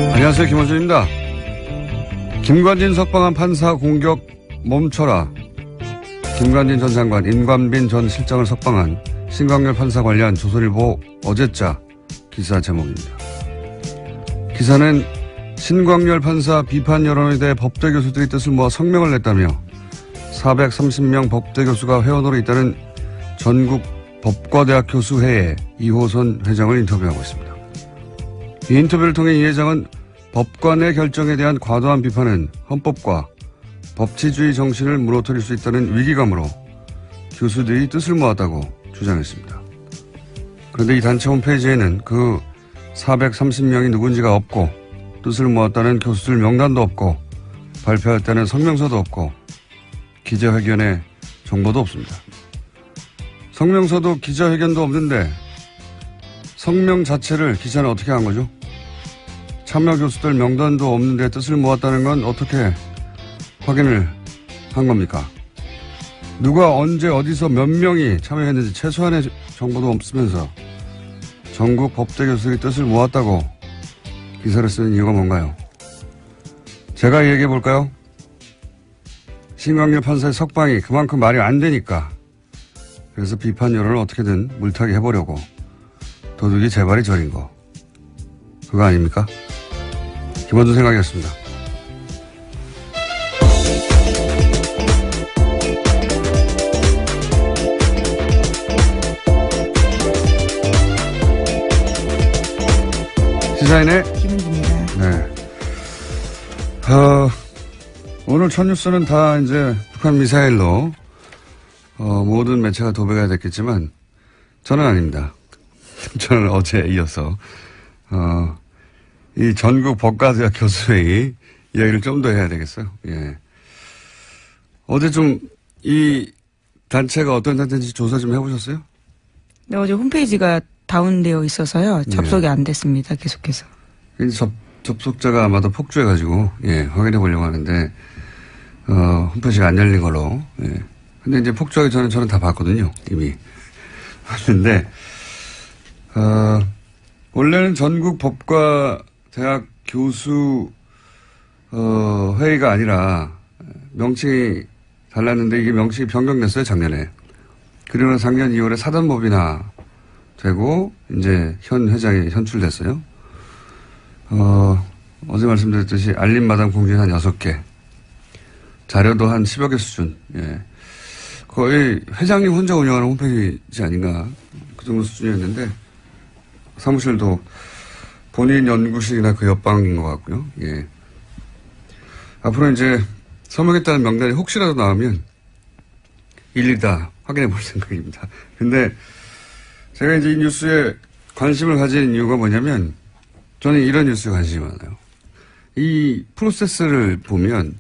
안녕하세요. 김원준입니다. 김관진 석방한 판사 공격 멈춰라. 김관진 전 장관, 임관빈 전 실장을 석방한 신광열 판사 관련 조선일보 어제자 기사 제목입니다. 기사는 신광열 판사 비판 여론에 대해 법대 교수들이 뜻을 모아 성명을 냈다며 430명 법대 교수가 회원으로 있다는 전국 법과대학 교수회의 이호선 회장을 인터뷰하고 있습니다. 이 인터뷰를 통해 이 회장은 법관의 결정에 대한 과도한 비판은 헌법과 법치주의 정신을 무너뜨릴 수 있다는 위기감으로 교수들이 뜻을 모았다고 주장했습니다. 그런데 이 단체 홈페이지에는 그 430명이 누군지가 없고 뜻을 모았다는 교수들 명단도 없고 발표했다는 성명서도 없고 기자회견의 정보도 없습니다. 성명서도 기자회견도 없는데 성명 자체를 기자는 어떻게 한 거죠? 참여 교수들 명단도 없는데 뜻을 모았다는 건 어떻게 확인을 한 겁니까? 누가 언제 어디서 몇 명이 참여했는지 최소한의 정보도 없으면서 전국 법대 교수들이 뜻을 모았다고 기사를 쓰는 이유가 뭔가요? 제가 얘기해 볼까요? 신광열 판사의 석방이 그만큼 말이 안 되니까 그래서 비판 여론을 어떻게든 물타기 해보려고 도둑이 재발이 저린 거 그거 아닙니까? 김원준 생각이었습니다. 시사인의 김은주입니다. 네. 오늘 첫 뉴스는 다 이제 북한 미사일로 모든 매체가 도배가 됐겠지만 저는 아닙니다. 저는 어제 이어서 이 전국 법과대학 교수회의 이야기를 좀 더 해야 되겠어요. 예. 어제 좀 이 단체가 어떤 단체인지 조사 좀 해보셨어요? 네, 어제 홈페이지가 다운되어 있어서요. 접속이 안 됐습니다. 계속해서. 접속자가 아마도 폭주해가지고, 예, 확인해 보려고 하는데, 홈페이지가 안 열린 걸로, 예. 근데 이제 폭주하기 전에 저는 다 봤거든요. 이미. 봤는데, 원래는 전국 법과 대학 교수, 회의가 아니라, 명칭이 달랐는데 이게 명칭이 변경됐어요, 작년에. 그리고 작년 2월에 사단법인화 되고, 이제 현 회장이 선출됐어요. 어제 말씀드렸듯이 알림마당 공지는 한 6개. 자료도 한 10여 개 수준. 예. 거의 회장님 혼자 운영하는 홈페이지 아닌가. 그 정도 수준이었는데, 사무실도 본인 연구실이나 그 옆방인 것 같고요. 예. 앞으로 이제 서명했다는 명단이 혹시라도 나오면 일일이 다 확인해 볼 생각입니다. 근데 제가 이제 이 뉴스에 관심을 가진 이유가 뭐냐면 저는 이런 뉴스에 관심이 많아요. 이 프로세스를 보면,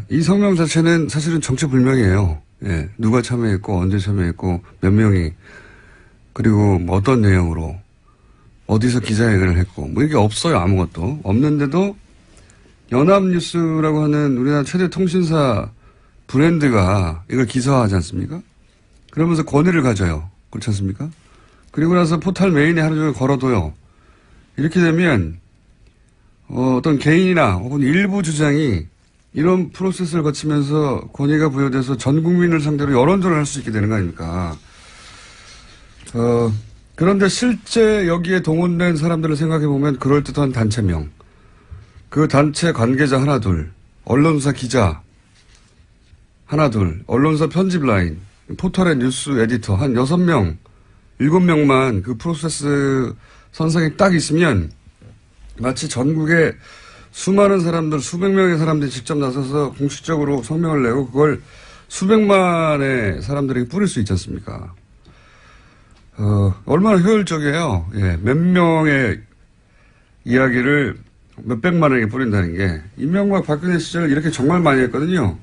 이 성명 자체는 사실은 정체불명이에요. 예. 누가 참여했고, 언제 참여했고, 몇 명이, 그리고 뭐 어떤 내용으로, 어디서 기자회견을 했고, 뭐 이게 없어요. 아무것도. 없는데도 연합뉴스라고 하는 우리나라 최대 통신사 브랜드가 이걸 기사화하지 않습니까? 그러면서 권위를 가져요. 그렇지 않습니까? 그리고 나서 포털 메인에 하루 종일 걸어둬요. 이렇게 되면 어떤 개인이나 혹은 일부 주장이 이런 프로세스를 거치면서 권위가 부여돼서 전 국민을 상대로 여론전을 할 수 있게 되는 거 아닙니까? 그런데 실제 여기에 동원된 사람들을 생각해 보면 그럴듯한 단체명, 그 단체 관계자 하나 둘, 언론사 기자 하나 둘, 언론사 편집 라인, 포털의 뉴스 에디터 한 6명, 7명만 그 프로세스 선상에 딱 있으면 마치 전국에 수많은 사람들, 수백 명의 사람들이 직접 나서서 공식적으로 성명을 내고 그걸 수백만의 사람들에게 뿌릴 수 있지 않습니까? 얼마나 효율적이에요. 예, 몇 명의 이야기를 몇백만에게 뿌린다는 게. 이명박 박근혜 시절 이렇게 정말 많이 했거든요.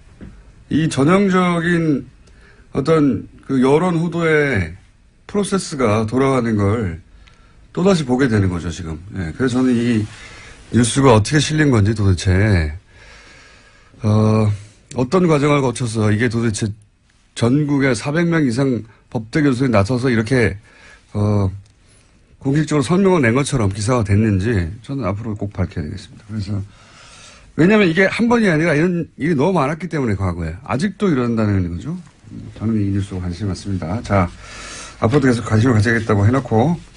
이 전형적인 어떤 그 여론 후도의 프로세스가 돌아가는 걸 또다시 보게 되는 거죠, 지금. 예, 그래서 저는 이 뉴스가 어떻게 실린 건지 도대체, 어떤 과정을 거쳐서 이게 도대체 전국에 400명 이상 법대 교수에 나서서 이렇게, 공식적으로 선명을 낸 것처럼 기사가 됐는지 저는 앞으로 꼭 밝혀야 되겠습니다. 그래서 왜냐하면 이게 한 번이 아니라 이런 일이 너무 많았기 때문에 과거에 아직도 이런다는 거죠. 저는 이 뉴스에 관심이 많습니다. 자, 앞으로도 계속 관심을 가져야겠다고 해놓고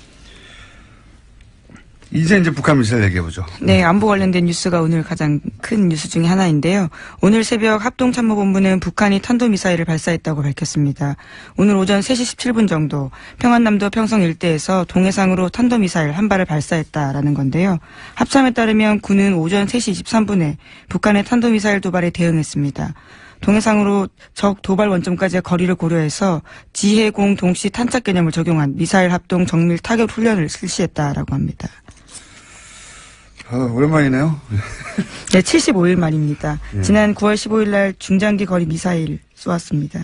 이제 북한 미사일 얘기해보죠. 네, 안보 관련된 뉴스가 오늘 가장 큰 뉴스 중에 하나인데요. 오늘 새벽 합동참모본부는 북한이 탄도미사일을 발사했다고 밝혔습니다. 오늘 오전 3시 17분 정도 평안남도 평성 일대에서 동해상으로 탄도미사일 한 발을 발사했다라는 건데요. 합참에 따르면 군은 오전 3시 23분에 북한의 탄도미사일 도발에 대응했습니다. 동해상으로 적 도발 원점까지의 거리를 고려해서 지해공 동시 탄착 개념을 적용한 미사일 합동 정밀 타격 훈련을 실시했다라고 합니다. 오랜만이네요. 네, 75일 만입니다. 예. 지난 9월 15일 날 중장기 거리 미사일 쏘았습니다.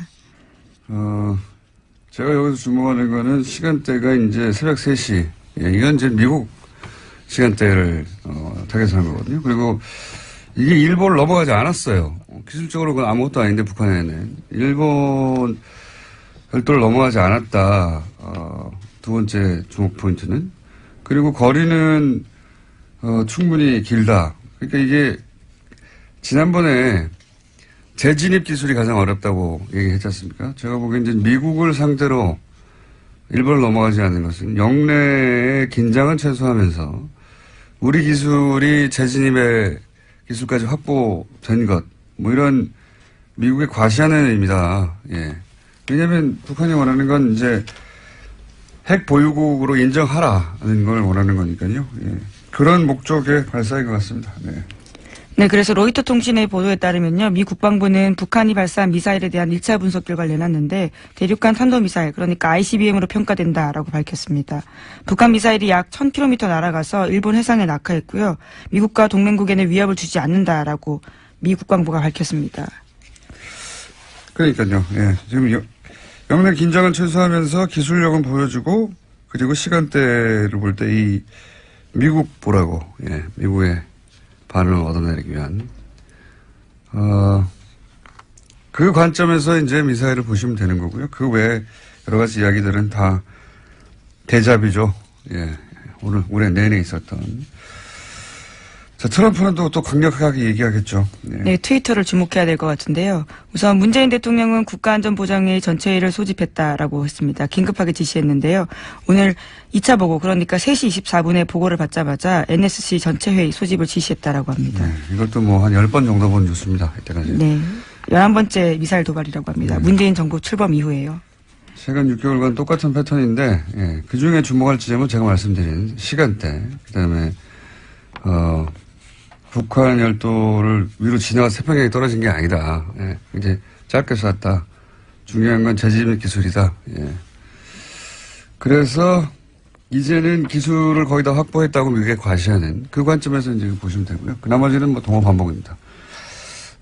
제가 여기서 주목하는 거는 시간대가 이제 새벽 3시. 예, 이건 이제 미국 시간대를 타겟한 거거든요. 그리고 이게 일본을 넘어가지 않았어요. 기술적으로 그건 아무것도 아닌데 북한에는. 일본 별도를 넘어가지 않았다. 두 번째 주목 포인트는. 그리고 거리는 충분히 길다. 그러니까 이게 지난번에 재진입 기술이 가장 어렵다고 얘기했지 않습니까? 제가 보기엔 이제 미국을 상대로 일본을 넘어가지 않는 것은 영내의 긴장은 최소화하면서 우리 기술이 재진입의 기술까지 확보된 것, 뭐 이런 미국의 과시하는 의미다. 예. 왜냐하면 북한이 원하는 건 이제 핵 보유국으로 인정하라는 걸 원하는 거니까요. 예. 그런 목적의 발사인 것 같습니다. 네. 네, 그래서 로이터 통신의 보도에 따르면요. 미 국방부는 북한이 발사한 미사일에 대한 1차 분석 결과를 내놨는데 대륙간 탄도미사일, 그러니까 ICBM으로 평가된다라고 밝혔습니다. 북한 미사일이 약 1000km 날아가서 일본 해상에 낙하했고요. 미국과 동맹국에는 위협을 주지 않는다라고 미 국방부가 밝혔습니다. 그러니까요. 예. 지금 영내 긴장을 최소화하면서 기술력은 보여주고 그리고 시간대를 볼 때 이 미국 보라고, 예, 미국의 반응을 얻어내기 위한, 그 관점에서 이제 미사일을 보시면 되는 거고요. 그 외에 여러 가지 이야기들은 다 대잡이죠. 예, 올해 내내 있었던. 자, 트럼프는 또 강력하게 얘기하겠죠. 네. 네, 트위터를 주목해야 될 것 같은데요. 우선 문재인 대통령은 국가안전보장회의 전체회의를 소집했다라고 했습니다. 긴급하게 지시했는데요. 오늘 2차 보고, 그러니까 3시 24분에 보고를 받자마자 NSC 전체회의 소집을 지시했다라고 합니다. 네, 이것도 뭐 한 10번 정도 본 뉴스입니다. 이때까지. 네, 11번째 미사일 도발이라고 합니다. 네. 문재인 정부 출범 이후에요. 최근 6개월간 똑같은 패턴인데, 예, 그 중에 주목할 지점은 제가 말씀드린 시간대, 그 다음에, 북한 열도를 위로 지나가 태평양에 떨어진 게 아니다. 예, 이제 짧게 쐈다. 중요한 건 재진입 기술이다. 예. 그래서 이제는 기술을 거의 다 확보했다고 미국에 과시하는 그 관점에서 이제 보시면 되고요. 그 나머지는 뭐 동호 반복입니다.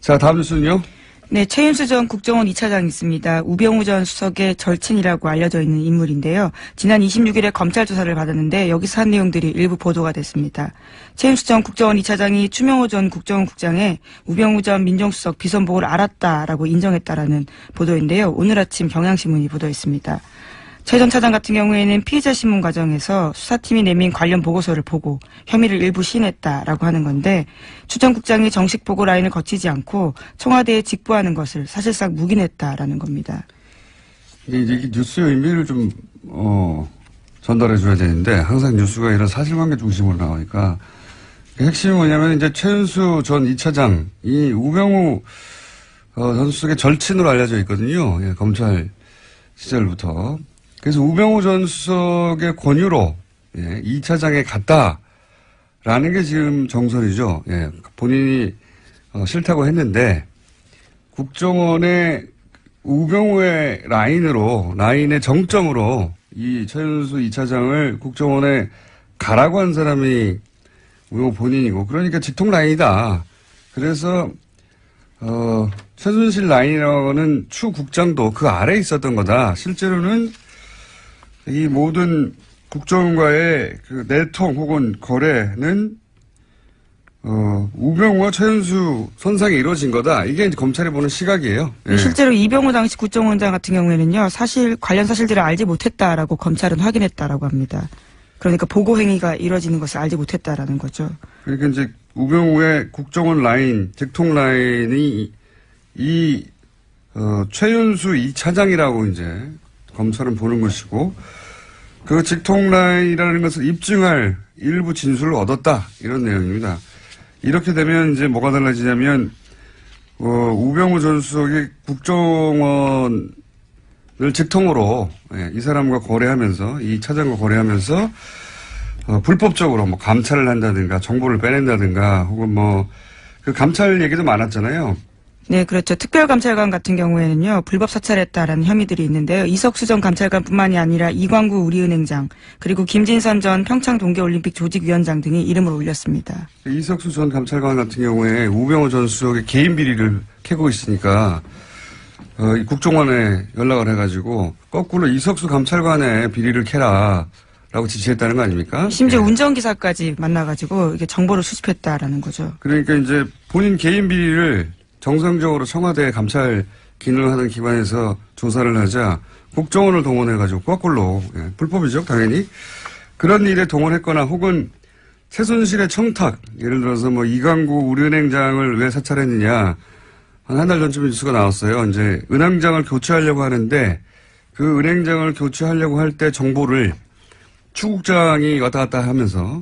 자, 다음 뉴스는요. 네, 최윤수 전 국정원 2차장이 있습니다. 우병우 전 수석의 절친이라고 알려져 있는 인물인데요. 지난 26일에 검찰 조사를 받았는데 여기서 한 내용들이 일부 보도가 됐습니다. 최윤수 전 국정원 2차장이 추명호 전 국정원 국장의 우병우 전 민정수석 비선보고를 알았다라고 인정했다라는 보도인데요. 오늘 아침 경향신문이 보도했습니다. 최 전 차장 같은 경우에는 피의자 신문 과정에서 수사팀이 내민 관련 보고서를 보고 혐의를 일부 시인했다라고 하는 건데 추 전 국장이 정식 보고 라인을 거치지 않고 청와대에 직보하는 것을 사실상 묵인했다라는 겁니다. 이게 뉴스의 의미를 좀 전달해 줘야 되는데 항상 뉴스가 이런 사실관계 중심으로 나오니까 핵심이 뭐냐면 이제 최윤수 전 2차장 이 우병우 전 수석의 절친으로 알려져 있거든요. 예, 검찰 시절부터. 그래서 우병우 전 수석의 권유로, 예, 2차장에 갔다라는 게 지금 정설이죠. 예, 본인이 싫다고 했는데 국정원의 우병우의 라인의 정점으로 이 최윤수 2차장을 국정원에 가라고 한 사람이 우병우 본인이고, 그러니까 직통 라인이다. 그래서 최순실 라인이라고는 추 국장도 그 아래에 있었던 거다. 실제로는 이 모든 국정원과의 그 내통 혹은 거래는 우병우와 최윤수 선상에 이루어진 거다. 이게 이제 검찰이 보는 시각이에요. 예. 실제로 이병우 당시 국정원장 같은 경우에는요, 관련 사실들을 알지 못했다라고 검찰은 확인했다라고 합니다. 그러니까 보고 행위가 이루어지는 것을 알지 못했다라는 거죠. 그러니까 이제 우병우의 국정원 라인, 직통 라인이 최윤수 이 차장이라고 이제 검찰은 보는 것이고 그 직통 라인이라는 것을 입증할 일부 진술을 얻었다 이런 내용입니다. 이렇게 되면 이제 뭐가 달라지냐면 우병우 전 수석이 국정원을 직통으로 이 사람과 거래하면서 이 차장과 거래하면서 불법적으로 뭐 감찰을 한다든가 정보를 빼낸다든가 혹은 뭐 그 감찰 얘기도 많았잖아요. 네, 그렇죠. 특별감찰관 같은 경우에는요, 불법 사찰했다라는 혐의들이 있는데요. 이석수 전 감찰관뿐만이 아니라 이광구 우리은행장, 그리고 김진선 전 평창 동계올림픽 조직위원장 등이 이름을 올렸습니다. 이석수 전 감찰관 같은 경우에 우병우 전 수석의 개인 비리를 캐고 있으니까 국정원에 연락을 해가지고 거꾸로 이석수 감찰관의 비리를 캐라. 라고 지시했다는 거 아닙니까? 심지어 운전기사까지 만나가지고 이게 정보를 수집했다라는 거죠. 그러니까 이제 본인 개인 비리를 정상적으로 청와대 감찰 기능을 하는 기관에서 조사를 하자 국정원을 동원해가지고 거꾸로 불법이죠 당연히 그런 일에 동원했거나 혹은 최순실의 청탁 예를 들어서 뭐 이광구 우리은행장을 왜 사찰했느냐 한 달 전쯤에 뉴스가 나왔어요. 이제 은행장을 교체하려고 하는데 그 은행장을 교체하려고 할 때 정보를 추국장이 왔다 갔다 하면서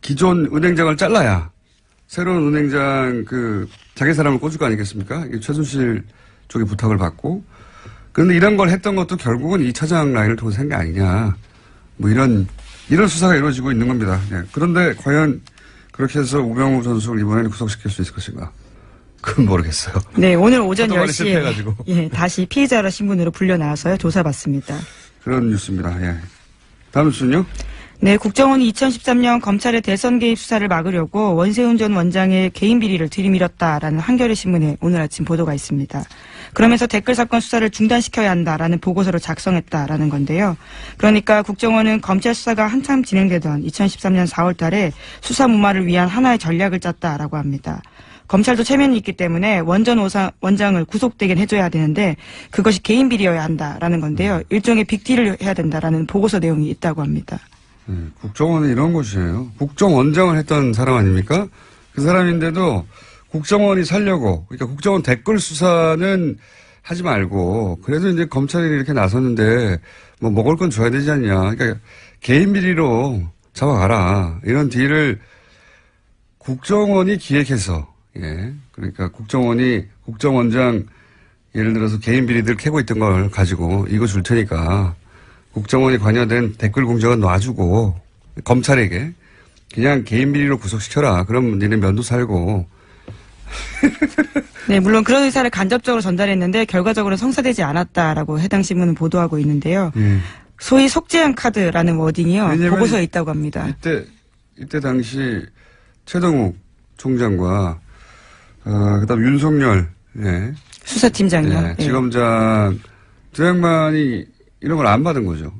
기존 은행장을 잘라야 새로운 은행장 자기 사람을 꽂을 거 아니겠습니까? 최순실 쪽에 부탁을 받고 그런데 이런 걸 했던 것도 결국은 이 차장 라인을 통해서 한 게 아니냐 뭐 이런 수사가 이루어지고 있는 겁니다. 그런데 과연 그렇게 해서 우병우 전 수석을 이번에는 구속시킬 수 있을 것인가? 그건 모르겠어요. 네, 오늘 오전 10시에 다시 피의자라 신분으로 불려 나와서요 조사받습니다. 그런 뉴스입니다. 다음 뉴스는요? 네, 국정원이 2013년 검찰의 대선 개입 수사를 막으려고 원세훈 전 원장의 개인 비리를 들이밀었다라는 한겨레 신문에 오늘 아침 보도가 있습니다. 그러면서 댓글 사건 수사를 중단시켜야 한다라는 보고서를 작성했다라는 건데요. 그러니까 국정원은 검찰 수사가 한참 진행되던 2013년 4월 달에 수사 무마를 위한 하나의 전략을 짰다라고 합니다. 검찰도 체면이 있기 때문에 원전 원장을 구속되긴 해줘야 되는데 그것이 개인 비리여야 한다라는 건데요. 일종의 빅딜을 해야 된다라는 보고서 내용이 있다고 합니다. 국정원은 이런 곳이에요. 국정원장을 했던 사람 아닙니까? 그 사람인데도 국정원이 살려고 그러니까 국정원 댓글 수사는 하지 말고 그래도 이제 검찰이 이렇게 나섰는데 뭐 먹을 건 줘야 되지 않냐. 그러니까 개인 비리로 잡아가라. 이런 딜을 국정원이 기획해서 그러니까 국정원장 예를 들어서 개인 비리들 캐고 있던 걸 가지고 이거 줄 테니까 국정원이 관여된 댓글 공작은 놔주고 검찰에게 그냥 개인 비리로 구속시켜라. 그럼 니네 면도 살고. 네, 물론 그런 의사를 간접적으로 전달했는데 결과적으로 성사되지 않았다라고 해당 신문은 보도하고 있는데요. 소위 속죄한 카드라는 워딩이요. 보고서에 있다고 합니다. 이때 당시 최동욱 총장과 그다음 윤석열 수사팀장이요. 지검장 두 양반이 이런 걸 안 받은 거죠.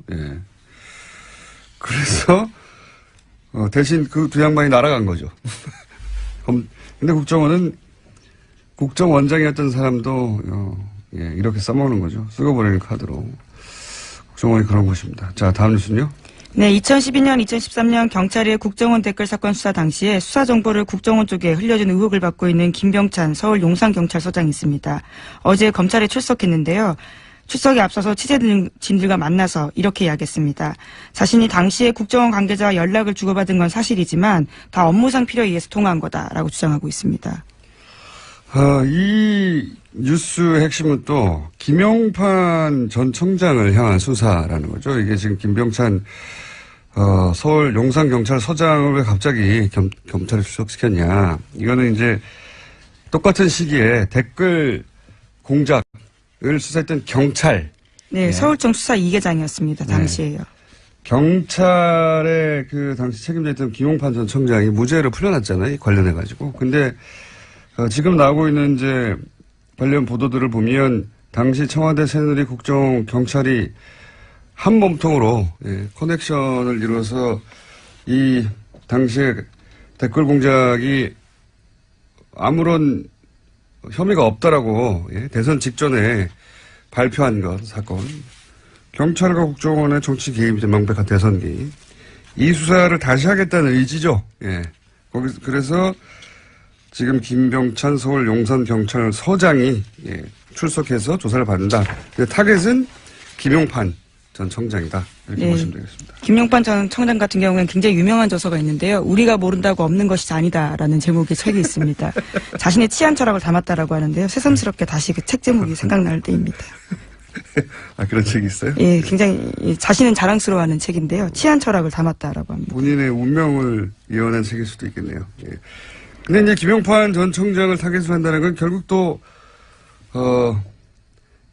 그래서 대신 그 두 양반이 날아간 거죠. 근데 국정원은 국정원장이었던 사람도 이렇게 써먹는 거죠. 쓰고버리는 카드로. 국정원이 그런 곳입니다. 자, 다음 뉴스는요. 네, 2012년, 2013년 경찰의 국정원 댓글 사건 수사 당시에 수사 정보를 국정원 쪽에 흘려준 의혹을 받고 있는 김병찬 서울 용산경찰서장이 있습니다. 어제 검찰에 출석했는데요. 출석에 앞서서 취재진들과 만나서 이렇게 이야기했습니다. 자신이 당시에 국정원 관계자와 연락을 주고받은 건 사실이지만 다 업무상 필요에 의해서 통화한 거다라고 주장하고 있습니다. 이 뉴스의 핵심은 또 김용판 전 청장을 향한 수사라는 거죠. 이게 지금 김병찬 서울 용산경찰서장을 왜 갑자기 검찰에 출석시켰냐. 이거는 이제 똑같은 시기에 댓글 공작을 수사했던 경찰. 네, 서울청 수사 2계장이었습니다. 당시에요. 경찰의 당시 책임자 있던 김용판 전 청장이 무죄로 풀려났잖아요. 관련해가지고. 근데 지금 나오고 있는 이제 관련 보도들을 보면 당시 청와대 새누리 국정 경찰이 한 몸통으로 커넥션을 이루어서 이 당시에 댓글 공작이 아무런 혐의가 없다라고 대선 직전에 발표한 것 사건 경찰과 국정원의 정치 개입이 명백한 대선 개입. 이 수사를 다시 하겠다는 의지죠. 예. 그래서 지금 김병찬 서울 용산경찰서장이 출석해서 조사를 받는다. 타겟은 김용판 전 청장이다. 이렇게 보시면 되겠습니다. 김용판 전 청장 같은 경우에는 굉장히 유명한 저서가 있는데요. 우리가 모른다고 없는 것이 아니다라는 제목의 책이 있습니다. 자신의 치안 철학을 담았다라고 하는데요. 새삼스럽게 다시 그 책 제목이 생각날 때입니다. 아, 그런 책이 있어요? 예, 굉장히 자신은 자랑스러워하는 책인데요. 치안 철학을 담았다라고 합니다. 본인의 운명을 예언한 책일 수도 있겠네요. 예. 근데 이제 김용판 전 청장을 타겟으로 한다는 건 결국 또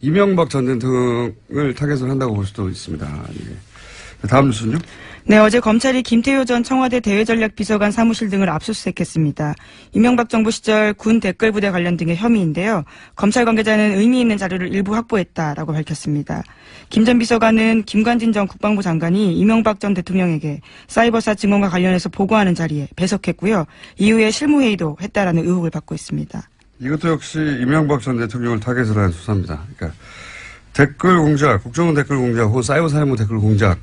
이명박 전 대통령을 타겟으로 한다고 볼 수도 있습니다. 예. 다음 뉴스는요? 네, 어제 검찰이 김태효 전 청와대 대외전략비서관 사무실 등을 압수수색했습니다. 이명박 정부 시절 군 댓글부대 관련 등의 혐의인데요. 검찰 관계자는 의미 있는 자료를 일부 확보했다라고 밝혔습니다. 김 전 비서관은 김관진 전 국방부 장관이 이명박 전 대통령에게 사이버사 증언과 관련해서 보고하는 자리에 배석했고요. 이후에 실무회의도 했다라는 의혹을 받고 있습니다. 이것도 역시 이명박 전 대통령을 타겟으로 한 수사입니다. 그러니까 댓글 공작, 국정원 댓글 공작 혹은 사이버 사령부 댓글 공작,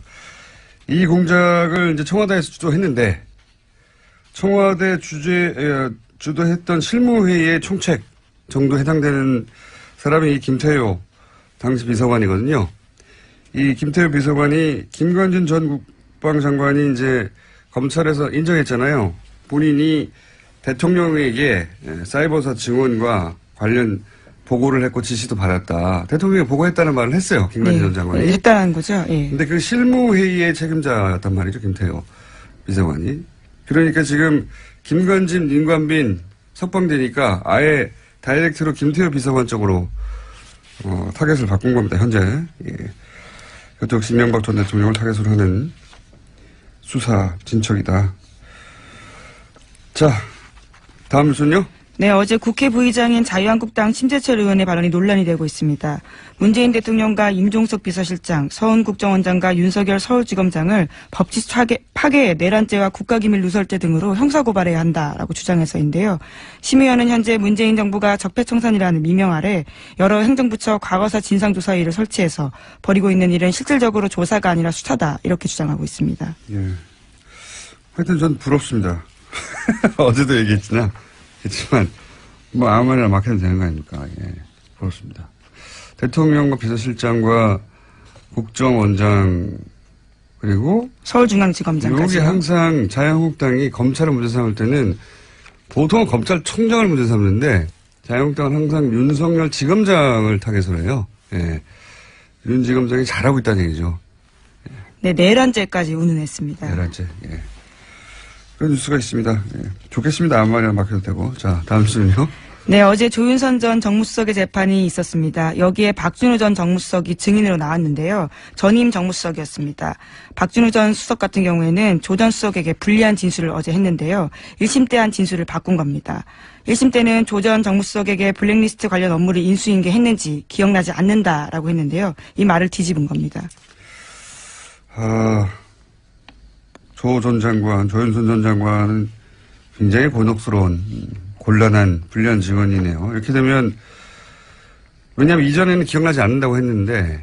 이 공작을 이제 청와대에서 주도했는데 청와대 주도했던 실무회의의 총책 정도 해당되는 사람이 이 김태효 당시 비서관이거든요. 이 김태효 비서관이 김관진 전 국방장관이 이제 검찰에서 인정했잖아요. 본인이 대통령에게 사이버사 증언과 관련 보고를 했고 지시도 받았다. 대통령이 보고했다는 말을 했어요. 김관진 전 장관이. 했다는 거죠. 예. 근데 그 실무회의의 책임자였단 말이죠. 김태효 비서관이. 그러니까 지금 김관진, 임관빈 석방되니까 아예 다이렉트로 김태효 비서관 쪽으로 타겟을 바꾼 겁니다. 현재. 예. 그것도 역시 이명박 전 대통령을 타겟으로 하는 수사 진척이다. 자, 다음 뉴스는요? 네, 어제 국회 부의장인 자유한국당 심재철 의원의 발언이 논란이 되고 있습니다. 문재인 대통령과 임종석 비서실장, 서훈 국정원장과 윤석열 서울지검장을 법치 파괴, 내란죄와 국가기밀 누설죄 등으로 형사고발해야 한다라고 주장해서인데요. 심 의원은 현재 문재인 정부가 적폐청산이라는 미명 아래 여러 행정부처 과거사 진상조사위를 설치해서 벌이고 있는 일은 실질적으로 조사가 아니라 수사다 이렇게 주장하고 있습니다. 예. 하여튼 전 부럽습니다. 어제도 얘기했지만 뭐 아무 말이나 막 해도 되는 거 아닙니까? 예, 그렇습니다. 대통령과 비서실장과 국정원장 그리고 서울중앙지검장까지. 여기 항상 자유한국당이 검찰을 문제 삼을 때는 보통은 검찰총장을 문제 삼는데 자유한국당은 항상 윤석열 지검장을 타겟으로 해요. 예. 윤 지검장이 잘하고 있다는 얘기죠. 네, 내란죄까지 운운했습니다. 내란죄. 예. 그런 뉴스가 있습니다. 예. 좋겠습니다. 아무 말이나 막혀도 되고. 자, 다음 뉴스는요. 네, 어제 조윤선 전 정무수석의 재판이 있었습니다. 여기에 박준우 전 정무수석이 증인으로 나왔는데요. 전임 정무수석이었습니다. 박준우 전 수석 같은 경우에는 조 전 수석에게 불리한 진술을 어제 했는데요. 1심 때 한 진술을 바꾼 겁니다. 1심 때는 조 전 정무수석에게 블랙리스트 관련 업무를 인수인계했는지 기억나지 않는다라고 했는데요. 이 말을 뒤집은 겁니다. 조 전 장관, 조윤선 전 장관은 굉장히 곤혹스러운, 곤란한, 불리한 증언이네요. 이렇게 되면, 왜냐하면 이전에는 기억나지 않는다고 했는데,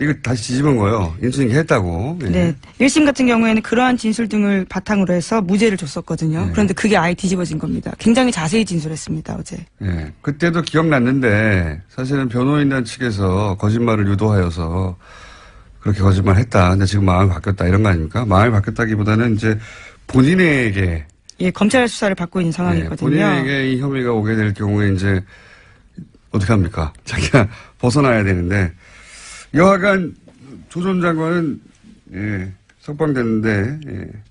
이거 다시 뒤집은 거예요. 인수인계 했다고. 예. 네. 1심 같은 경우에는 그러한 진술 등을 바탕으로 해서 무죄를 줬었거든요. 네. 그런데 그게 아예 뒤집어진 겁니다. 굉장히 자세히 진술했습니다, 어제. 예. 그때도 기억났는데, 사실은 변호인단 측에서 거짓말을 유도하여서, 그렇게 거짓말 했다. 근데 지금 마음이 바뀌었다. 이런 거 아닙니까? 마음이 바뀌었다기보다는 이제 본인에게. 예, 검찰 수사를 받고 있는 상황이거든요. 본인에게 이 혐의가 오게 될 경우에 이제 어떻게 합니까? 자기가 벗어나야 되는데. 여하간 조 전 장관은, 석방됐는데,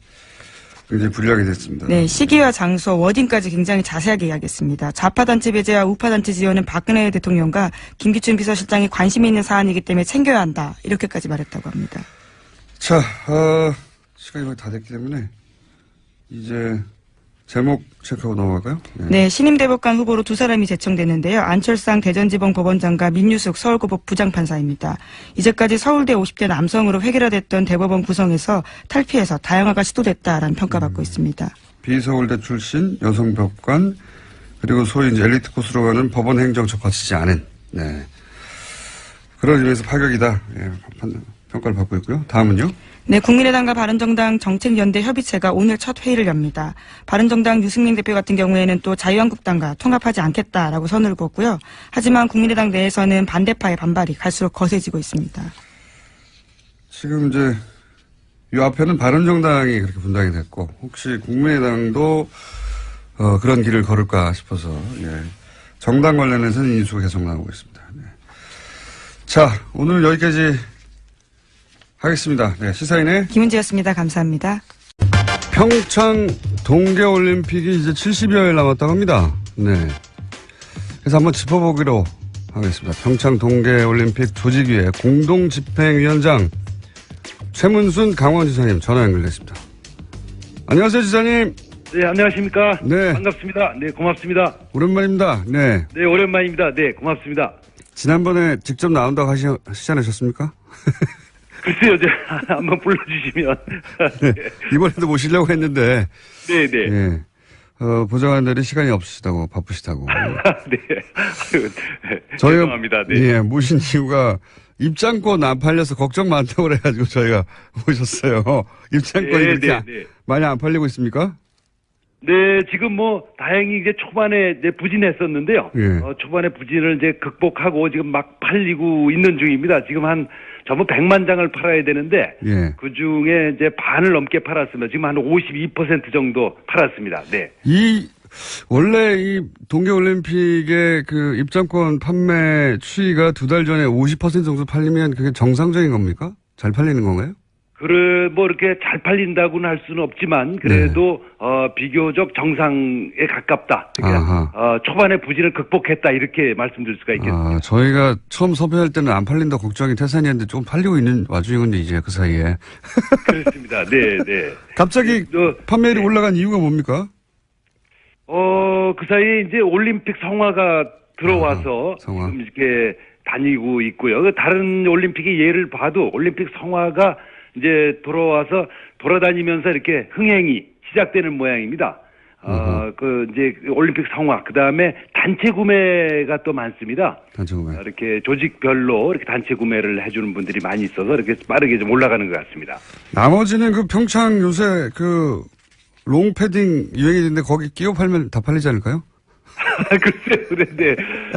굉장히 불리하게 됐습니다. 네, 시기와 장소, 워딩까지 굉장히 자세하게 이야기했습니다. 좌파단체 배제와 우파단체 지원은 박근혜 대통령과 김기춘 비서실장이 관심이 있는 사안이기 때문에 챙겨야 한다. 이렇게까지 말했다고 합니다. 자, 시간이 거의 다 됐기 때문에 이제 제목 체크하고 넘어갈까요? 네, 신임 대법관 후보로 두 사람이 제청됐는데요. 안철상 대전지방 법원장과 민유숙 서울고법 부장판사입니다. 이제까지 서울대 50대 남성으로 획일화됐던 대법원 구성에서 탈피해서 다양화가 시도됐다라는 평가받고 있습니다. 비서울대 출신 여성 법관 그리고 소위 이제 엘리트 코스로 가는 법원 행정처 거치지 않은. 네. 그런 의미에서 파격이다. 예, 평가를 받고 있고요. 다음은요. 네, 국민의당과 바른정당 정책연대 협의체가 오늘 첫 회의를 엽니다. 바른정당 유승민 대표 같은 경우에는 또 자유한국당과 통합하지 않겠다라고 선을 그었고요. 하지만 국민의당 내에서는 반대파의 반발이 갈수록 거세지고 있습니다. 지금 이제 이 앞에는 바른정당이 그렇게 분당이 됐고 혹시 국민의당도 그런 길을 걸을까 싶어서 정당 관련해서는 인수가 계속 나오고 있습니다. 네. 자, 오늘 여기까지 하겠습니다. 네, 시사인의 김은지였습니다. 감사합니다. 평창 동계올림픽이 이제 70여일 남았다고 합니다. 네. 그래서 한번 짚어보기로 하겠습니다. 평창 동계올림픽 조직위의 공동집행위원장 최문순 강원지사님 전화 연결됐습니다. 안녕하세요, 지사님. 네, 안녕하십니까. 네. 반갑습니다. 네, 고맙습니다. 오랜만입니다. 네. 네, 오랜만입니다. 네, 고맙습니다. 지난번에 직접 나온다고 하시지 않으셨습니까? 글쎄요, 한번 불러주시면. 네. 이번에도 모시려고 했는데. 네네. 네. 보좌관들이 시간이 없으시다고, 바쁘시다고. 네. 저희가, 죄송합니다. 네. 예, 모신 이유가 입장권 안 팔려서 걱정 많다고 그래가지고 저희가 모셨어요. 입장권이 네, 그렇게 네. 많이 안 팔리고 있습니까? 네, 지금 다행히 이제 초반에 이제 부진했었는데요. 예. 초반에 부진을 이제 극복하고 지금 막 팔리고 있는 중입니다. 지금 전부 100만 장을 팔아야 되는데. 예. 그 중에 이제 반을 넘게 팔았습니다. 지금 한 52% 정도 팔았습니다. 네. 원래 이 동계올림픽의 그 입장권 판매 추이가 2달 전에 50% 정도 팔리면 그게 정상적인 겁니까? 잘 팔리는 건가요? 이렇게 잘 팔린다고는 할 수는 없지만, 그래도, 비교적 정상에 가깝다. 그러니까, 초반에 부진을 극복했다. 이렇게 말씀드릴 수가 있겠습니다. 저희가 처음 섭외할 때는 안 팔린다 걱정이 태산이었는데 좀 팔리고 있는 와중이군요, 이제 그 사이에. 그렇습니다. 네, 네. 갑자기 판매율이 올라간 이유가 뭡니까? 그 사이에 이제 올림픽 성화가 들어와서 성화. 지금 이렇게 다니고 있고요. 다른 올림픽의 예를 봐도 올림픽 성화가 이제 돌아와서 돌아다니면서 이렇게 흥행이 시작되는 모양입니다. 이제 올림픽 성화, 그 다음에 단체 구매가 또 많습니다. 단체 구매. 이렇게 조직별로 이렇게 단체 구매를 해주는 분들이 많이 있어서 이렇게 빠르게 좀 올라가는 것 같습니다. 나머지는 그 평창 요새 롱패딩 유행이는데 거기 끼워 팔면 다 팔리지 않을까요? 글쎄요, 그런데,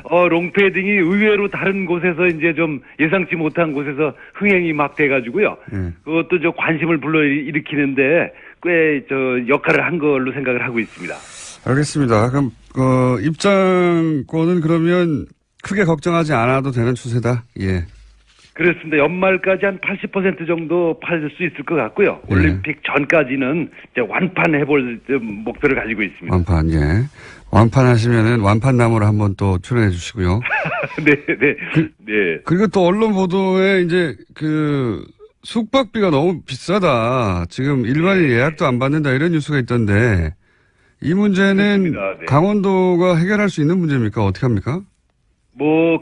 롱패딩이 의외로 다른 곳에서 이제 좀 예상치 못한 곳에서 흥행이 막 돼가지고요. 그것도 관심을 불러일으키는데 꽤 역할을 한 걸로 생각을 하고 있습니다. 알겠습니다. 그럼, 입장권은 그러면 크게 걱정하지 않아도 되는 추세다. 예. 그렇습니다. 연말까지 한 80% 정도 팔 수 있을 것 같고요. 올림픽 전까지는 이제 완판해볼 목표를 가지고 있습니다. 완판, 예. 완판하시면은 완판나무를 한번 또 출연해 주시고요. 네, 네. 네. 그리고 또 언론 보도에 이제 숙박비가 너무 비싸다. 지금 일반인 예약도 안 받는다 이런 뉴스가 있던데 이 문제는 네. 강원도가 해결할 수 있는 문제입니까? 어떻게 합니까?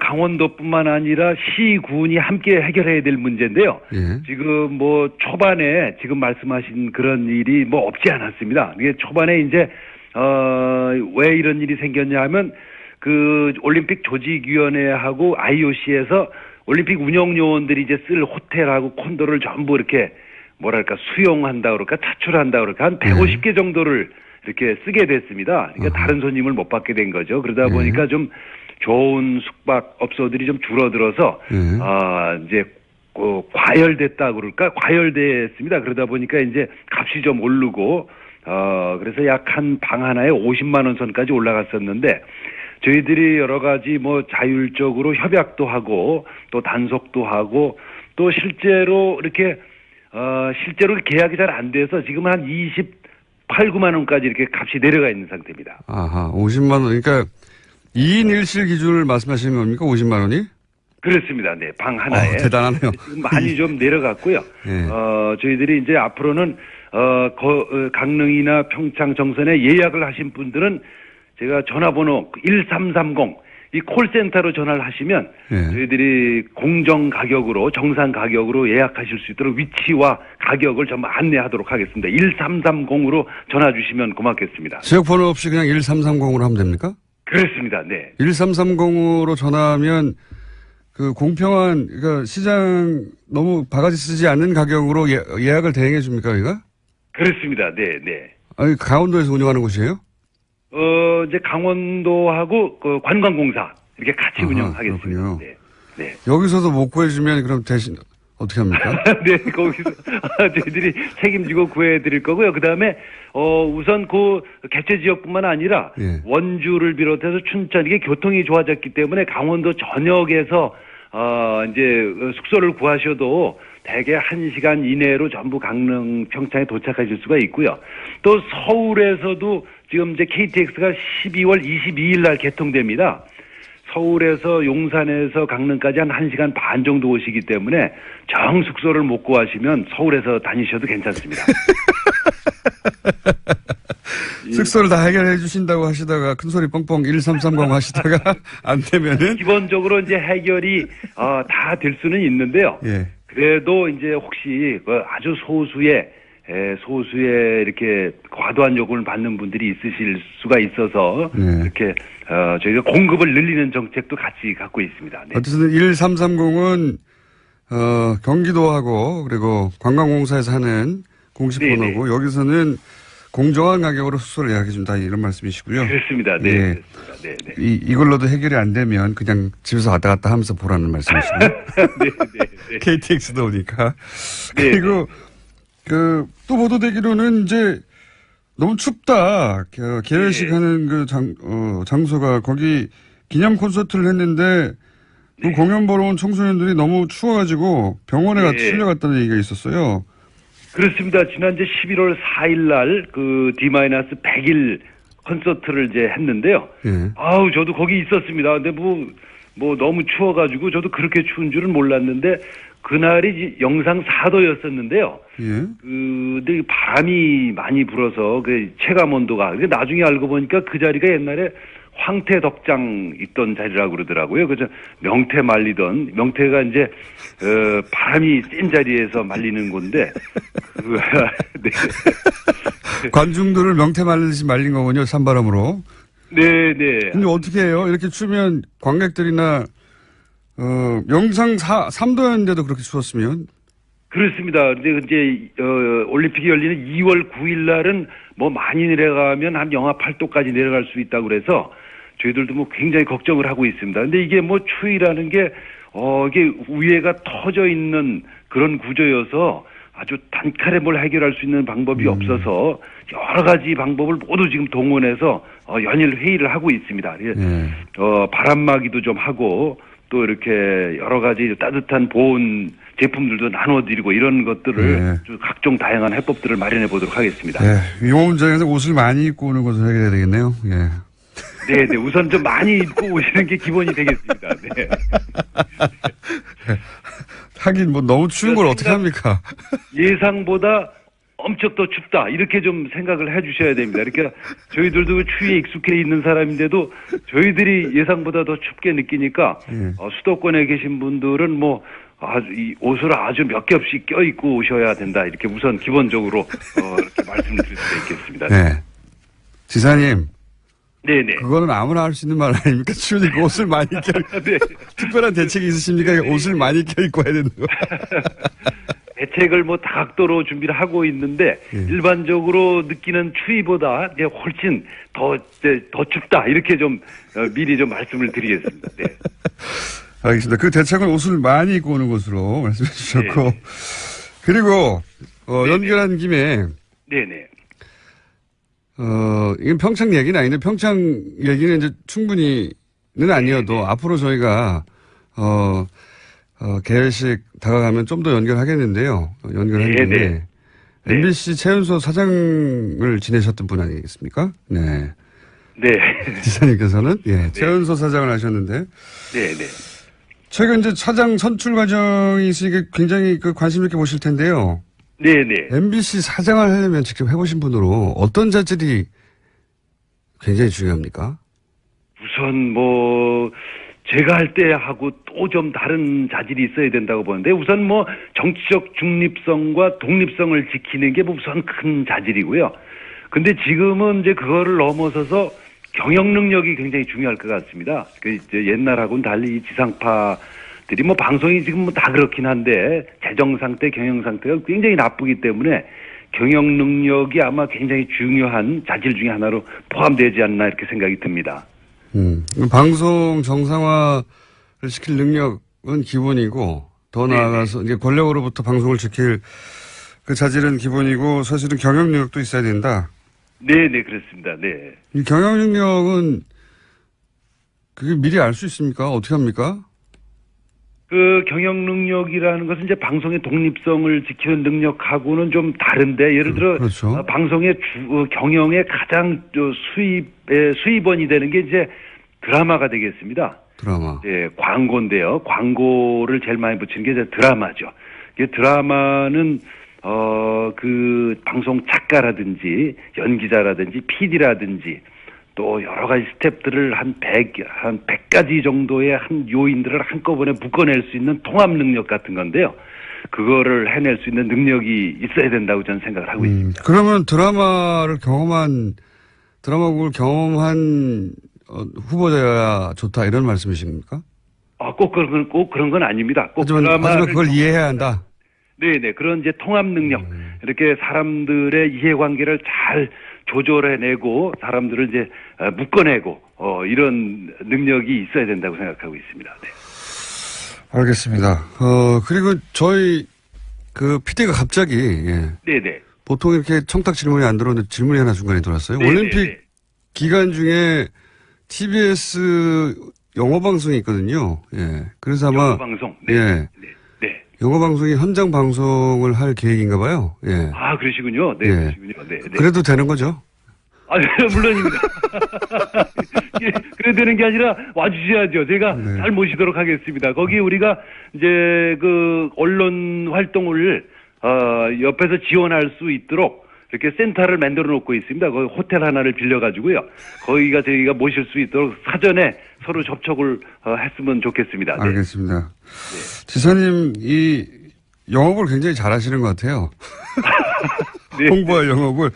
강원도뿐만 아니라 시군이 함께 해결해야 될 문제인데요. 예. 지금 초반에 지금 말씀하신 그런 일이 없지 않았습니다. 이게 초반에 이제, 왜 이런 일이 생겼냐 하면 올림픽 조직위원회하고 IOC에서 올림픽 운영요원들이 이제 쓸 호텔하고 콘도를 전부 이렇게 수용한다 그럴까 차출한다 그럴까 한 150개 정도를 이렇게 쓰게 됐습니다. 그러니까 다른 손님을 못 받게 된 거죠. 그러다 보니까 좀 좋은 숙박업소들이 좀 줄어들어서, 이제, 과열됐다 그럴까? 과열됐습니다. 그러다 보니까 이제 값이 좀 오르고, 그래서 약 한 방 하나에 50만원 선까지 올라갔었는데, 저희들이 여러 가지 자율적으로 협약도 하고, 또 단속도 하고, 또 실제로 이렇게, 실제로 계약이 잘 안 돼서 지금 한 28, 9만원까지 이렇게 값이 내려가 있는 상태입니다. 50만원. 그러니까, 2인 1실 기준을 말씀하시는 겁니까? 50만 원이? 그렇습니다. 네. 방 하나에. 대단하네요. 많이 좀 내려갔고요. 네. 저희들이 이제 앞으로는, 강릉이나 평창 정선에 예약을 하신 분들은 제가 전화번호 1330, 이 콜센터로 전화를 하시면 저희들이 공정 가격으로, 정상 가격으로 예약하실 수 있도록 위치와 가격을 전부 안내하도록 하겠습니다. 1330으로 전화 주시면 고맙겠습니다. 지역번호 없이 그냥 1330으로 하면 됩니까? 그렇습니다. 네. 1330으로 전화하면 그 공평한, 그러니까 시장 너무 바가지 쓰지 않는 가격으로 예약을 대행해 줍니까, 여기가? 그렇습니다. 네, 네. 아니, 강원도에서 운영하는 곳이에요? 이제 강원도하고 그 관광공사 이렇게 같이 아하, 운영하겠습니다. 그렇군요. 네. 네. 여기서도 못 구해주면 그럼 대신 어떻게 합니까? 네, 거기서 저희들이 책임지고 구해드릴 거고요. 그 다음에 우선 그 개최 지역뿐만 아니라 예. 원주를 비롯해서 춘천 이게 교통이 좋아졌기 때문에 강원도 전역에서 이제 숙소를 구하셔도 대개 1시간 이내로 전부 강릉 평창에 도착하실 수가 있고요. 또 서울에서도 지금 이제 KTX가 12월 22일 날 개통됩니다. 서울에서 용산에서 강릉까지 한 1시간 반 정도 오시기 때문에 정 숙소를 못 구하시면 서울에서 다니셔도 괜찮습니다. 숙소를 다 해결해 주신다고 하시다가 큰소리 뻥뻥 1330 하시다가 안 되면은 기본적으로 이제 해결이 다 될 수는 있는데요. 예. 그래도 이제 혹시 그 아주 소수의 이렇게 과도한 요금을 받는 분들이 있으실 수가 있어서 네. 이렇게 저희가 공급을 늘리는 정책도 같이 갖고 있습니다. 네. 어쨌든 1330은 경기도하고 그리고 관광공사에서 하는 공식 네네. 번호고 여기서는 공정한 가격으로 숙소를 예약해 준다 이런 말씀이시고요. 그렇습니다. 네. 예. 그렇습니다. 네, 네. 이걸로도 해결이 안 되면 그냥 집에서 왔다 갔다 하면서 보라는 말씀이시고요. 네, 네, 네. KTX도 오니까. 네, 그리고 또 보도되기로는 이제 너무 춥다. 개회식 네. 하는 그 장소가 거기 기념 콘서트를 했는데 그 네. 공연 보러 온 청소년들이 너무 추워가지고 병원에 네. 실려갔다는 얘기가 있었어요. 그렇습니다. 지난 이제 11월 4일 날 그 D-100일 콘서트를 이제 했는데요. 예. 아우, 저도 거기 있었습니다. 근데 뭐 너무 추워가지고 저도 그렇게 추운 줄은 몰랐는데 그날이 영상 4도였었는데요. 예. 근데 바람이 많이 불어서 그 체감 온도가 나중에 알고 보니까 그 자리가 옛날에 황태 덕장 있던 자리라고 그러더라고요. 그래서 명태가 이제 바람이 센 자리에서 말리는 건데 네. 관중들을 명태 말리듯이 말린 거군요. 산바람으로. 네, 네. 근데 어떻게 해요? 이렇게 추면 관객들이나 영상 3도였는데도 그렇게 추웠으면? 그렇습니다. 근데 이제 올림픽이 열리는 2월 9일 날은 뭐 많이 내려가면 한 영하 8도까지 내려갈 수 있다고 그래서 저희들도 뭐 굉장히 걱정을 하고 있습니다. 근데 이게 뭐 추위라는 게 이게 위에가 터져 있는 그런 구조여서 아주 단칼에 뭘 해결할 수 있는 방법이 없어서 여러 가지 방법을 모두 지금 동원해서 연일 회의를 하고 있습니다. 바람막이도 좀 하고 또 이렇게 여러 가지 따뜻한 보온 제품들도 나눠드리고 이런 것들을 각종 다양한 해법들을 마련해 보도록 하겠습니다. 네, 위험장에서 옷을 많이 입고 오는 것을 해결해야 되겠네요. 예. 네, 네. 우선 좀 많이 입고 오시는 게 기본이 되겠습니다. 네. 하긴 뭐 너무 추운 걸 어떻게 합니까? 예상보다 엄청 더 춥다 이렇게 좀 생각을 해주셔야 됩니다. 그러니까 저희들도 추위에 익숙해 있는 사람인데도 저희들이 예상보다 더 춥게 느끼니까 수도권에 계신 분들은 뭐 이 옷을 아주 몇 겹씩 껴입고 오셔야 된다 이렇게 우선 기본적으로 이렇게 말씀을 드릴 수가 있겠습니다. 네, 지사님. 네네. 그거는 아무나 할 수 있는 말 아닙니까? 추우니까 옷을 많이 껴. 네. 특별한 대책이 있으십니까? 옷을 많이 껴입고 해야 되는 거. 대책을 뭐 다각도로 준비를 하고 있는데 일반적으로 느끼는 추위보다 이제 훨씬 더 춥다 이렇게 좀 미리 좀 말씀을 드리겠습니다. 네. 알겠습니다. 그 대책은 옷을 많이 입고 오는 것으로 말씀해 주셨고 그리고 연결한 김에 네네. 이건 평창 얘기는 아닌데 평창 얘기는 이제 충분히는 아니어도 앞으로 저희가 개회식 다가가면 좀 더 연결하겠는데요. 연결한 김에 MBC 최연소 사장을 지내셨던 분 아니겠습니까? 네. 네. 지사님께서는 최연소 사장을 하셨는데 네네. 최근 이제 사장 선출 과정이 있으니까 굉장히 관심 있게 보실 텐데요. 네네. MBC 사장을 하려면 직접 해보신 분으로 어떤 자질이 굉장히 중요합니까? 우선 뭐 제가 할 때 하고 또 좀 다른 자질이 있어야 된다고 보는데 우선 뭐 정치적 중립성과 독립성을 지키는 게 우선 큰 자질이고요. 근데 지금은 이제 그거를 넘어서서 경영 능력이 굉장히 중요할 것 같습니다. 그 이제 옛날하고는 달리 이 지상파 분들이 뭐 방송이 지금 뭐 다 그렇긴 한데 재정 상태, 경영 상태가 굉장히 나쁘기 때문에 경영 능력이 아마 굉장히 중요한 자질 중에 하나로 포함되지 않나 이렇게 생각이 듭니다. 방송 정상화를 시킬 능력은 기본이고 더 나아가서 이제 권력으로부터 방송을 지킬 그 자질은 기본이고 사실은 경영 능력도 있어야 된다. 네, 그렇습니다. 네. 이 경영 능력은 그게 미리 알 수 있습니까? 어떻게 합니까? 그 경영 능력이라는 것은 이제 방송의 독립성을 지키는 능력하고는 좀 다른데 예를 들어 그렇죠. 방송의 경영의 가장 수입원이 되는 게 이제 드라마가 되겠습니다. 드라마. 예, 광고인데요. 광고를 제일 많이 붙이는 게 이제 드라마죠. 이게 드라마는 그 방송 작가라든지 연기자라든지 PD라든지 또 여러 가지 스텝들을 한 100가지 정도의 한 요인들을 한꺼번에 묶어낼 수 있는 통합 능력 같은 건데요. 그거를 해낼 수 있는 능력이 있어야 된다고 저는 생각을 하고 있습니다. 그러면 드라마국을 경험한 후보자야 좋다 이런 말씀이십니까? 꼭 그런 건 아닙니다. 꼭 하지만 그걸 이해해야 한다. 네네. 그런 이제 통합 능력. 이렇게 사람들의 이해관계를 잘 조절해내고 사람들을 이제 묶어내고 이런 능력이 있어야 된다고 생각하고 있습니다. 네. 알겠습니다. 그리고 저희 그 PD가 갑자기 네네. 보통 이렇게 청탁 질문이 안 들어오는데 질문이 하나 중간에 들어왔어요. 네네네. 올림픽 기간 중에 TBS 영어 방송이 있거든요. 예. 그래서 아마 영어 방송. 네. 네. 영어 방송이 현장 방송을 할 계획인가 봐요. 예. 아, 그러시군요. 네, 그러시군요. 네. 그래도 되는 거죠? 아, 네, 물론입니다. 그래 되는 게 아니라 와주셔야죠. 제가 잘 모시도록 하겠습니다. 거기 우리가 이제 그 언론 활동을 옆에서 지원할 수 있도록 이렇게 센터를 만들어 놓고 있습니다. 거기 호텔 하나를 빌려가지고요. 거기가 저희가 모실 수 있도록 사전에 서로 접촉을 했으면 좋겠습니다. 네. 알겠습니다. 네. 지사님, 이 영업을 굉장히 잘하시는 것 같아요. 네. 홍보할 영업을.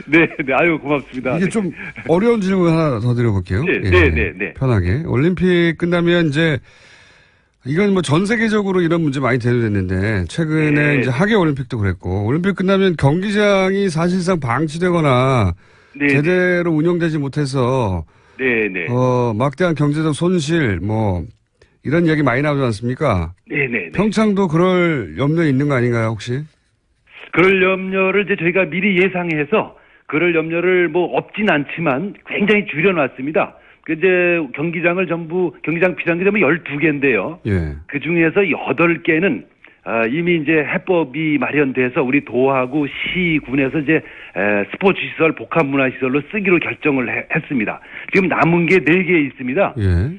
네. 아유, 고맙습니다. 이게 좀 어려운 질문 하나 더 드려볼게요. 네. 편하게. 올림픽 끝나면 이제 이건 뭐 전 세계적으로 이런 문제 많이 대두됐는데 최근에 이제 하계 올림픽도 그랬고 올림픽 끝나면 경기장이 사실상 방치되거나 제대로 운영되지 못해서 막대한 경제적 손실 뭐 이런 이야기 많이 나오지 않습니까? 네. 평창도 그럴 염려에 있는 거 아닌가요, 혹시? 그럴 염려를 이제 저희가 미리 예상해서 그럴 염려를 뭐 없진 않지만 굉장히 줄여놨습니다. 이제 경기장 비상기점은 12개인데요. 예. 그 중에서 8개는 이미 이제 해법이 마련돼서 우리 도하고 시군에서 이제 스포츠 시설, 복합 문화 시설로 쓰기로 결정을 했습니다. 지금 남은 게 4개 있습니다. 예.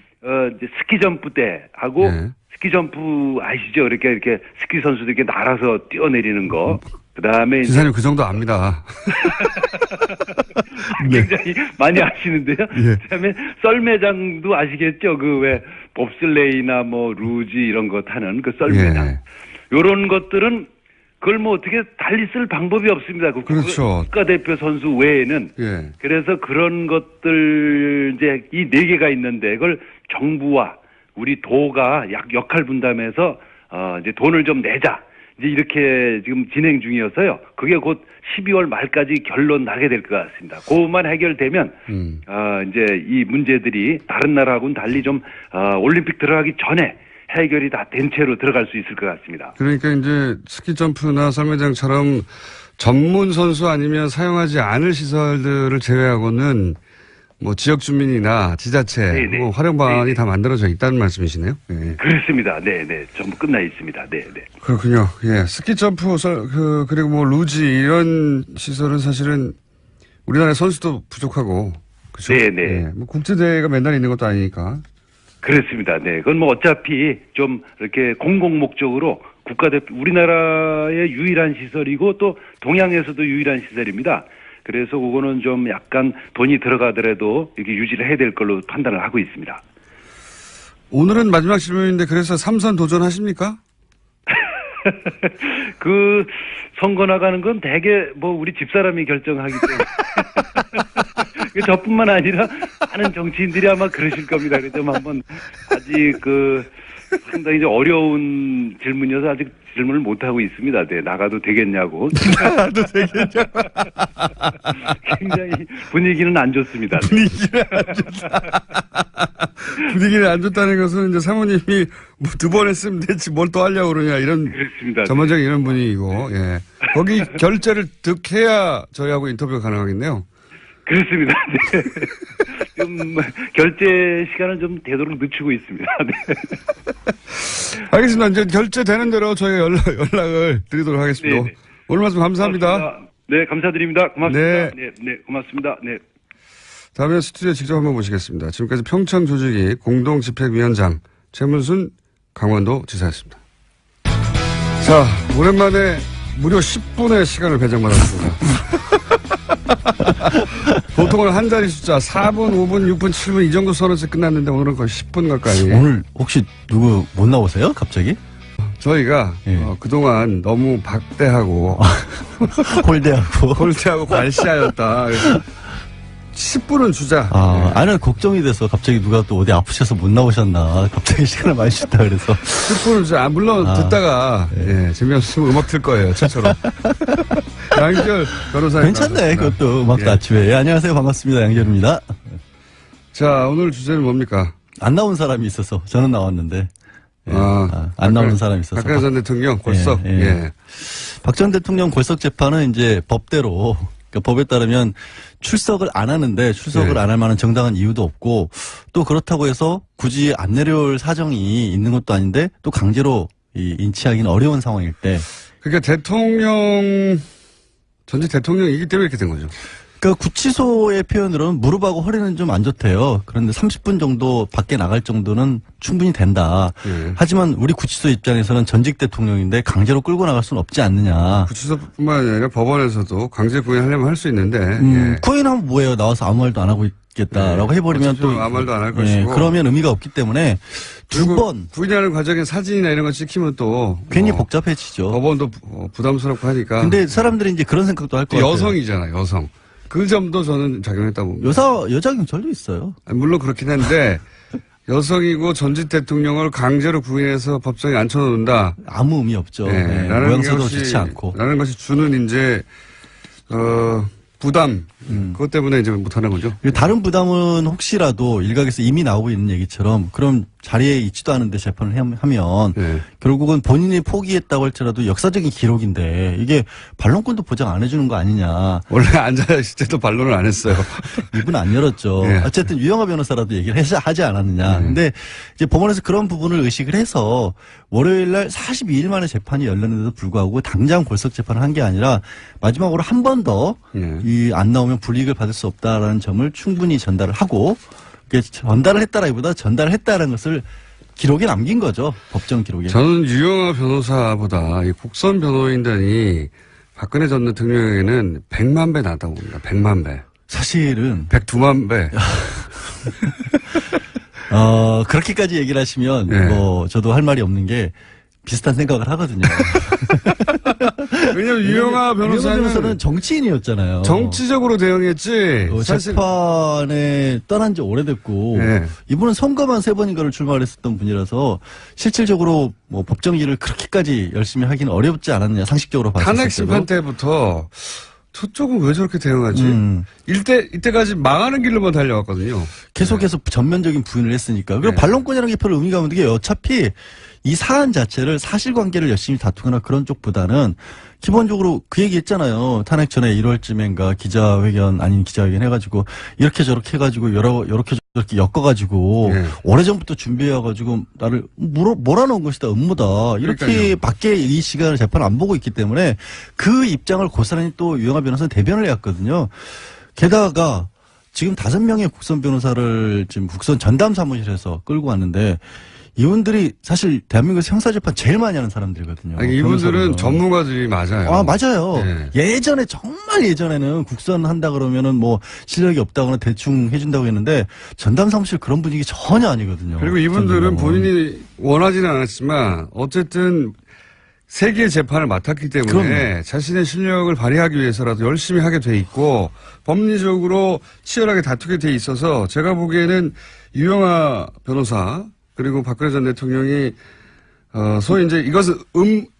이제 스키 점프 때하고 스키 점프 아시죠? 이렇게 스키 선수들 이렇게 날아서 뛰어내리는 거. 그다음에 지사님 그 정도 압니다. 굉장히 많이 아시는데요. 그다음에 썰매장도 아시겠죠? 그 왜 봅슬레이나 뭐 루지 이런 거 타는 그 썰매장. 요런 것들은 그걸 뭐 어떻게 달리 쓸 방법이 없습니다. 그렇죠. 국가대표 선수 외에는. 그래서 그런 것들 이제 이 4개가 있는데 그걸 정부와 우리 도가 역할 분담해서 이제 돈을 좀 내자. 이제 이렇게 지금 진행 중이어서요. 그게 곧 12월 말까지 결론 나게 될 것 같습니다. 그것만 해결되면 이제 이 문제들이 다른 나라하고는 달리 좀 올림픽 들어가기 전에 해결이 다 된 채로 들어갈 수 있을 것 같습니다. 그러니까 이제 스키 점프나 썰매장처럼 전문 선수 아니면 사용하지 않을 시설들을 제외하고는 뭐 지역 주민이나 지자체 뭐 활용 방안이 다 만들어져 있다는 말씀이시네요. 네. 그렇습니다. 네. 전부 끝나 있습니다. 네. 그렇군요. 예. 스키 점프 그리고 뭐 루지 이런 시설은 사실은 우리나라 선수도 부족하고 그렇죠? 네. 뭐 국제 대회가 맨날 있는 것도 아니니까. 그렇습니다. 네. 그건 뭐 어차피 좀 이렇게 공공 목적으로 국가대표 우리나라의 유일한 시설이고 또 동양에서도 유일한 시설입니다. 그래서 그거는 좀 약간 돈이 들어가더라도 이렇게 유지를 해야 될 걸로 판단을 하고 있습니다. 오늘은 마지막 질문인데 그래서 3선 도전하십니까? 그 선거 나가는 건 대개 뭐 우리 집사람이 결정하기 때문에 저뿐만 아니라 많은 정치인들이 아마 그러실 겁니다. 그래서 한번 아직 상당히 이제 어려운 질문이어서 아직 질문을 못 하고 있습니다. 네, 나가도 되겠냐고. 나도 되겠냐. 굉장히 분위기는 안 좋습니다. 네. 분위기를 안 좋다는 것은 이제 사모님이 뭐 2번 했으면 됐지 뭘 또 하려고 그러냐 이런 그렇습니다. 전반적인 이런 분위기고, 예. 거기 결제를 득해야 저희하고 인터뷰가 가능하겠네요. 그렇습니다. 네. 좀 결제 시간을 좀 되도록 늦추고 있습니다. 네. 알겠습니다. 이제 결제되는 대로 저희가 연락을 드리도록 하겠습니다. 네네. 오늘 말씀 감사합니다. 고맙습니다. 네, 감사드립니다. 고맙습니다. 네. 네, 고맙습니다. 네. 다음에 스튜디오에 직접 한번 모시겠습니다. 지금까지 평창조직위 공동집행위원장 최문순 강원도 지사였습니다. 자, 오랜만에 무려 10분의 시간을 배정받았습니다. 보통은 한 자리 숫자 4분, 5분, 6분, 7분 이 정도 선에서 끝났는데 오늘은 거의 10분 가까이. 오늘 혹시 누구 못 나오세요? 갑자기? 저희가 예. 그동안 너무 박대하고 홀대하고. 홀대하고 발시하였다. 그래서 10분은 주자. 아니, 걱정이 돼서 갑자기 누가 또 어디 아프셔서 못 나오셨나. 갑자기 시간을 많이 주셨다 그래서. 10분은 주자. 물론 듣다가 예, 재미없으면 음악 틀 거예요. 최초로. 양결 변호사님. 괜찮네. 그것도 음악도 예. 아침에. 예, 안녕하세요. 반갑습니다. 양재입니다. 자, 오늘 주제는 뭡니까? 안 나온 사람이 있어서 저는 나왔는데. 예, 안 박근- 나오는 사람이 있어서. 박근혜 전 대통령 골석. 예, 예. 예. 박 전 대통령 골석 재판은 이제 법대로, 그러니까 법에 따르면 출석을 안 하는데 출석을 네. 안 할 만한 정당한 이유도 없고 또 그렇다고 해서 굳이 안 내려올 사정이 있는 것도 아닌데 또 강제로 인치하기는 어려운 상황일 때. 그러니까 전직 대통령이기 때문에 이렇게 된 거죠. 그러니까 구치소의 표현으로는 무릎하고 허리는 좀 안 좋대요. 그런데 30분 정도 밖에 나갈 정도는 충분히 된다. 예. 하지만 우리 구치소 입장에서는 전직 대통령인데 강제로 끌고 나갈 수는 없지 않느냐. 구치소뿐만 아니라 법원에서도 강제 구인하려면 할 수 있는데. 예. 구인하면 뭐예요? 나와서 아무 말도 안 하고 있겠다라고 해버리면 어차피 또 아무 말도 안할 것이고. 그러면 의미가 없기 때문에 두 그리고 번 구인하는 과정에 사진이나 이런 거 찍히면 또 괜히 뭐 복잡해지죠. 법원도 부담스럽고 하니까. 근데 사람들이 이제 그런 생각도 할 것 또 같아요. 여성이잖아요, 여성. 그 점도 저는 작용했다고 봅니다. 여자 경찰도 있어요. 물론 그렇긴 한데 여성이고 전직 대통령을 강제로 구인해서 법정에 앉혀놓는다. 아무 의미 없죠. 네, 라는 모양새도 것이, 좋지 않고. 라는 것이 주는 이제 부담. 그것 때문에 이제 못하는 거죠. 다른 부담은 혹시라도 일각에서 이미 나오고 있는 얘기처럼 그럼 자리에 있지도 않은데 재판을 하면 네. 결국은 본인이 포기했다고 할지라도 역사적인 기록인데 이게 반론권도 보장 안 해주는 거 아니냐. 원래 앉아있을 때도 반론을 안 했어요. 입은 안 열었죠. 네. 어쨌든 유영하 변호사라도 얘기를 하지 않았느냐. 근데 이제 법원에서 그런 부분을 의식을 해서 월요일 날 42일 만에 재판이 열렸는데도 불구하고 당장 골석 재판을 한 게 아니라 마지막으로 한 번 더 이 안 나오면 불이익을 받을 수 없다라는 점을 충분히 전달을 하고 전달을 했다라기보다 전달을 했다는 것을 기록에 남긴 거죠. 법정 기록에. 저는 유영하 변호사보다 이 국선 변호인단이 박근혜 전 대통령에게는 100만 배 낫다고 봅니다. 100만 배. 사실은 102만 배. 그렇게까지 얘기를 하시면 네. 뭐 저도 할 말이 없는 게 비슷한 생각을 하거든요. 왜냐면 유영하 변호사는 정치인이었잖아요. 정치적으로 대응했지. 사실 재판에 떠난 지 오래됐고 네. 이분은 선거만 3번인가를 출마를 했었던 분이라서 실질적으로 뭐 법정일을 그렇게까지 열심히 하기는 어렵지 않았느냐 상식적으로 봤을 때도. 탄핵 심판 때부터 저쪽은 왜 저렇게 대응하지? 이때까지 망하는 길로만 달려왔거든요. 계속해서 전면적인 부인을 했으니까. 그리고 네. 반론권이라는 게 별로 의미가 없는 게 어차피 이 사안 자체를 사실관계를 열심히 다투거나 그런 쪽보다는 기본적으로 그 얘기 했잖아요. 탄핵 전에 1월쯤인가 기자회견 아닌 기자회견 해가지고 이렇게 저렇게 해가지고 이렇게 저렇게 엮어가지고 네. 오래전부터 준비해가지고 나를 몰아넣은 것이다 음모다 이렇게 그러니까요. 밖에 이 시간을 재판 안 보고 있기 때문에 그 입장을 고스란히 또 유영하 변호사는 대변을 해왔거든요. 게다가 지금 5명의 국선 변호사를 지금 국선 전담 사무실에서 끌고 왔는데 이분들이 사실 대한민국에서 형사재판 제일 많이 하는 사람들이거든요. 아니, 이분들은 변호사로는. 전문가들이 맞아요. 맞아요. 네. 예전에 정말 예전에는 국선 한다 그러면은 뭐 실력이 없다거나 대충 해준다고 했는데 전담 사무실 그런 분위기 전혀 아니거든요. 그리고 이분들은 전담은. 본인이 원하지는 않았지만 어쨌든 세계의 재판을 맡았기 때문에 그럼요. 자신의 실력을 발휘하기 위해서라도 열심히 하게 돼 있고 법리적으로 치열하게 다투게 돼 있어서 제가 보기에는 유영하 변호사 그리고 박근혜 전 대통령이 소위 이제 이것은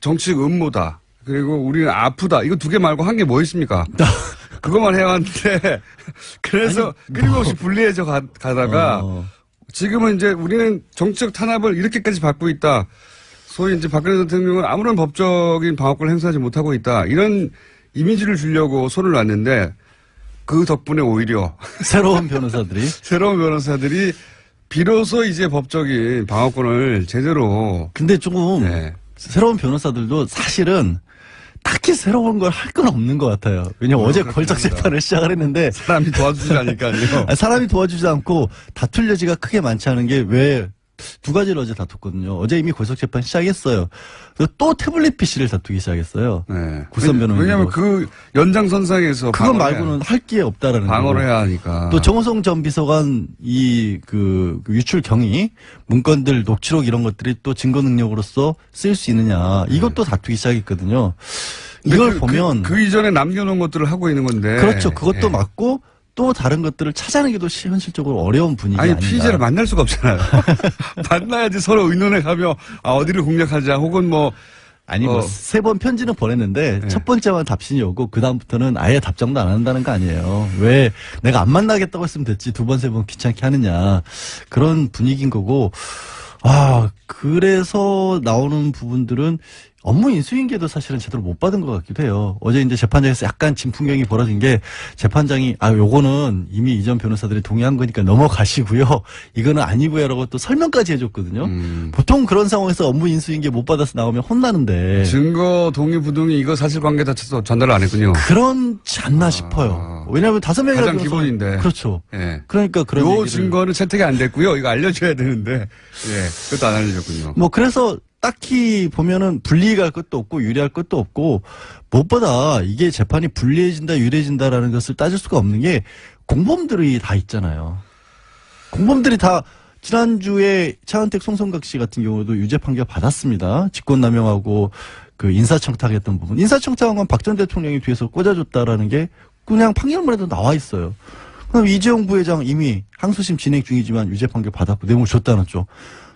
정치적 음모다. 그리고 우리는 아프다. 이거 두 개 말고 한 게 뭐 있습니까? 그것만 해왔는데 그래서 끊임없이 불리해져 가다가 지금은 이제 우리는 정치적 탄압을 이렇게까지 받고 있다. 소위 이제 박근혜 대통령은 아무런 법적인 방어권을 행사하지 못하고 있다. 이런 이미지를 주려고 손을 놨는데 그 덕분에 오히려 새로운 변호사들이 비로소 이제 법적인 방어권을 제대로. 근데 조금 네. 새로운 변호사들도 사실은 딱히 새로운 걸 할 건 없는 것 같아요. 왜냐면 어제 걸작 재판을 시작을 했는데 사람이 도와주지 않으니까요. 사람이 도와주지 않고 다툴 여지가 크게 많지 않은 게 왜 두 가지를 어제 다퉜거든요. 어제 이미 걸작 재판 시작했어요. 그리고 또 태블릿 PC를 다투기 시작했어요. 네. 구선 변호인. 왜냐하면 그 연장선상에서 그것 말고는 할 게 없다라는 방어를 거고. 해야 하니까. 또 정호성 전 비서관 그 유출 경위 문건들 녹취록 이런 것들이 또 증거 능력으로서 쓸 수 있느냐 이것도 다투기 시작했거든요. 이걸 보면 그 이전에 남겨놓은 것들을 하고 있는 건데. 그렇죠. 그것도 예. 맞고 또 다른 것들을 찾아내기도 현실적으로 어려운 분위기 아니 아닌가. 피의자를 만날 수가 없잖아요. 만나야지 서로 의논해 가며 어디를 공략하자 혹은 뭐 아니 뭐 세 번 편지는 보냈는데 네. 첫 번째만 답신이 오고 그 다음부터는 아예 답장도 안 한다는 거 아니에요. 왜 내가 안 만나겠다고 했으면 됐지 두 번 세 번 귀찮게 하느냐 그런 분위기인 거고. 그래서 나오는 부분들은 업무 인수인계도 사실은 제대로 못 받은 것 같기도 해요. 어제 이제 재판장에서 약간 진풍경이 벌어진 게 재판장이 요거는 이미 이전 변호사들이 동의한 거니까 넘어가시고요. 이거는 아니고요라고 또 설명까지 해줬거든요. 보통 그런 상황에서 업무 인수인계 못 받아서 나오면 혼나는데 증거 동의 부동의 이거 사실관계 자체도 전달을 안 했군요. 그렇지 않나 싶어요. 왜냐하면 5명이라도 가장 기본인데. 그렇죠. 예. 그러니까 그런 요 얘기를 증거는 채택이 안 됐고요. 이거 알려줘야 되는데 예, 그것도 안 알려줬군요. 뭐 그래서 딱히 보면은 불리할 것도 없고 유리할 것도 없고 무엇보다 이게 재판이 불리해진다 유리해진다라는 것을 따질 수가 없는 게 공범들이 다 있잖아요. 공범들이 다 지난주에 차은택 송성각 씨 같은 경우도 유죄 판결 받았습니다. 직권남용하고 그 인사청탁했던 부분. 인사청탁한 건 박 전 대통령이 뒤에서 꽂아줬다라는 게 그냥 판결문에도 나와 있어요. 그럼 이재용 부회장 이미 항소심 진행 중이지만 유죄 판결 받았고 뇌물 줬다는 쪽.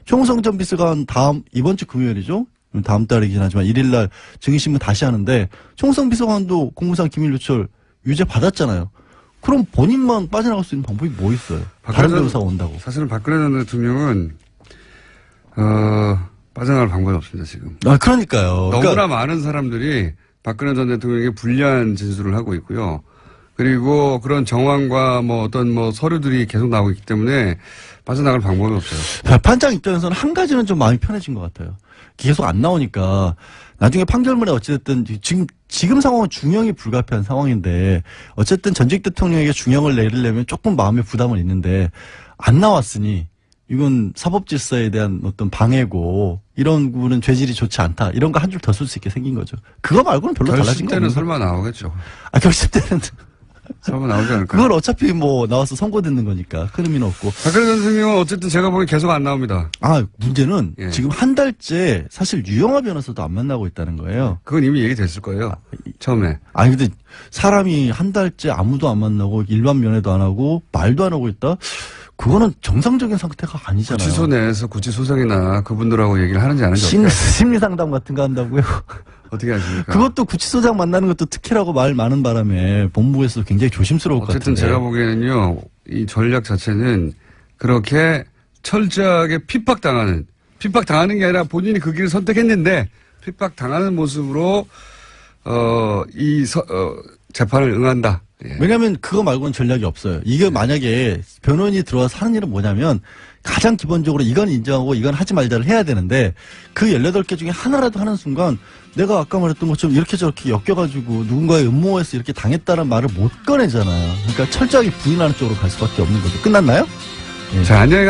총성 전 비서관 이번 주 금요일이죠? 다음 달이긴 하지만 1일날 증인신문 다시 하는데 총성 비서관도 공무상 기밀유출 유죄 받았잖아요. 그럼 본인만 빠져나갈 수 있는 방법이 뭐 있어요? 다른 변호사가 온다고. 사실은 박근혜 전 대통령은 빠져나갈 방법이 없습니다 지금. 그러니까요. 너무나 많은 사람들이 박근혜 전 대통령에게 불리한 진술을 하고 있고요. 그리고 그런 정황과 뭐 어떤 뭐 서류들이 계속 나오고 있기 때문에 빠져나갈 방법이 없어요. 판장 입장에서는 한 가지는 좀 마음이 편해진 것 같아요. 계속 안 나오니까 나중에 판결문에 어찌됐든 지금 상황은 중형이 불가피한 상황인데 어쨌든 전직 대통령에게 중형을 내리려면 조금 마음의 부담은 있는데 안 나왔으니 이건 사법질서에 대한 어떤 방해고 이런 부분은 죄질이 좋지 않다. 이런 거 한 줄 더 쓸 수 있게 생긴 거죠. 그거 말고는 별로 달라진 거 없는 결심 때는 설마 나오겠죠. 결심 때는 설마 나오지 않을까요? 그걸 어차피 뭐 나와서 선고되는 거니까 큰 의미는 없고. 박근혜 전 대통령은 어쨌든 제가 보기엔 계속 안 나옵니다. 문제는 예. 지금 한 달째 사실 유영하 변호사도 안 만나고 있다는 거예요. 그건 이미 얘기됐을 거예요. 처음에. 근데 사람이 한 달째 아무도 안 만나고 일반 면회도 안 하고 말도 안 하고 있다? 그거는 정상적인 상태가 아니잖아요. 구치소 내에서 구치소장이나 그분들하고 얘기를 하는지 안 하는지 심리상담 같은 거 한다고요? 어떻게 하십니까? 그것도 구치소장 만나는 것도 특혜라고 말 많은 바람에 본부에서 굉장히 조심스러울 것 같은데. 어쨌든 제가 보기에는요. 이 전략 자체는 그렇게 철저하게 핍박당하는 게 아니라 본인이 그 길을 선택했는데 핍박당하는 모습으로 재판을 응한다. 예. 왜냐하면 그거 말고는 전략이 없어요. 이게 만약에 변호인이 들어와서 하는 일은 뭐냐면 가장 기본적으로 이건 인정하고 이건 하지 말자를 해야 되는데 그 18개 중에 하나라도 하는 순간 내가 아까 말했던 것처럼 이렇게 저렇게 엮여가지고 누군가의 음모에서 이렇게 당했다는 말을 못 꺼내잖아요. 그러니까 철저하게 부인하는 쪽으로 갈 수밖에 없는 거죠. 끝났나요? 자, 안녕히